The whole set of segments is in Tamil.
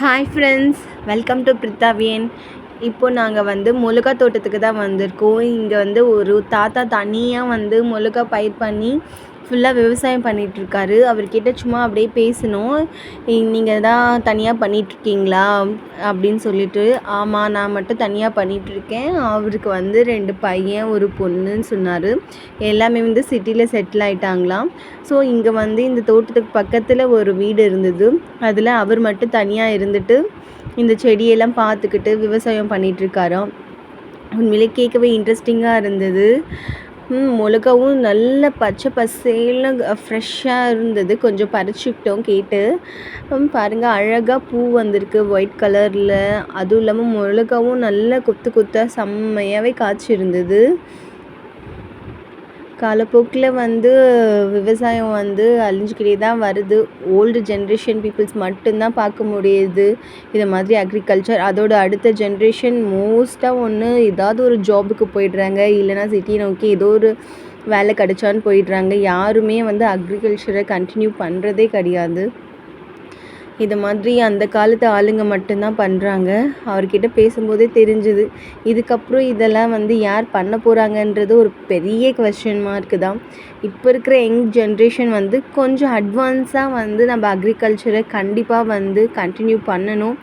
ஹாய் ஃப்ரெண்ட்ஸ், வெல்கம் டு பிரித்தாவியன். இப்போது நாங்கள் மிளகா தோட்டத்துக்கு தான் வந்திருக்கோம். இங்கே ஒரு தாத்தா தனியாக மிளகா பயிர் பண்ணி ஃபுல்லாக விவசாயம் பண்ணிகிட்ருக்காரு. அவர்கிட்ட சும்மா அப்படியே பேசணும். நீங்கள் தான் தனியாக பண்ணிகிட்ருக்கீங்களா அப்படின்னு சொல்லிட்டு. ஆமாம், நான் மட்டும் தனியாக பண்ணிகிட்ருக்கேன். அவருக்கு 2 பையன் ஒரு பொண்ணுன்னு சொன்னார். எல்லாமே சிட்டியில் செட்டில் ஆகிட்டாங்களாம். ஸோ இங்கே இந்த தோட்டத்துக்கு பக்கத்தில் ஒரு வீடு இருந்தது. அதில் அவர் மட்டும் தனியாக இருந்துட்டு இந்த செடியெல்லாம் பார்த்துக்கிட்டு விவசாயம் பண்ணிகிட்ருக்காராம். உண்மையிலே கேட்கவே இன்ட்ரெஸ்டிங்காக இருந்தது. மிளகாவும் நல்ல பச்சை பசேல்னு ஃப்ரெஷ்ஷாக இருந்தது. கொஞ்சம் பறிச்சுக்கிட்டோம் கேட்டு. பாருங்கள், அழகாக பூ வந்திருக்கு ஒயிட் கலரில். அதுவும் இல்லாமல் மிளகாவும் நல்ல கொத்து கொத்தாக செம்மையாகவே காய்ச்சிருந்தது. காலப்போக்கில் விவசாயம் அழிஞ்சிக்கிட்டே தான் வருது. ஓல்டு ஜென்ரேஷன் பீப்புள்ஸ் மட்டும்தான் பார்க்க முடியுது இதை மாதிரி அக்ரிகல்ச்சர். அதோட அடுத்த ஜென்ரேஷன் மோஸ்ட்டாக ஏதாவது ஒரு ஜாபுக்கு போயிடுறாங்க, இல்லைனா சிட்டியை நோக்கி ஏதோ ஒரு வேலை கிடைச்சான்னு போயிடுறாங்க. யாருமே அக்ரிகல்ச்சரை கண்டினியூ பண்ணுறதே கிடையாது. இது மாதிரி அந்த காலத்து ஆளுங்க மட்டும்தான் பண்ணுறாங்க. அவர்கிட்ட பேசும்போதே தெரிஞ்சுது. இதுக்கப்புறம் இதெல்லாம் யார் பண்ண போகிறாங்கன்றது ஒரு பெரிய கொஸ்டின் மார்க்கு தான். இப்போ இருக்கிற யங் ஜென்ரேஷன் கொஞ்சம் அட்வான்ஸாக நம்ம அக்ரிகல்ச்சரை கண்டிப்பாக கண்டினியூ பண்ணணும்.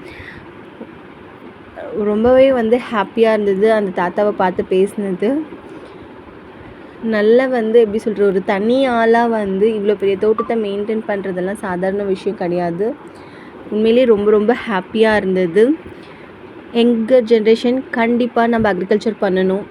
ரொம்பவே ஹாப்பியாக இருந்தது அந்த தாத்தாவை பார்த்து பேசினது. நல்ல எப்படி சொல்கிற, ஒரு தனி ஆளாக இவ்வளோ பெரிய தோட்டத்தை மெயின்டைன் பண்ணுறதெல்லாம் சாதாரண விஷயம் கிடையாது. உண்மையிலே ரொம்ப ரொம்ப ஹாப்பியாக இருந்தது. எங்கள் ஜென்ரேஷன் கண்டிப்பாக நம்ம அக்ரிகல்ச்சர் பண்ணணும்.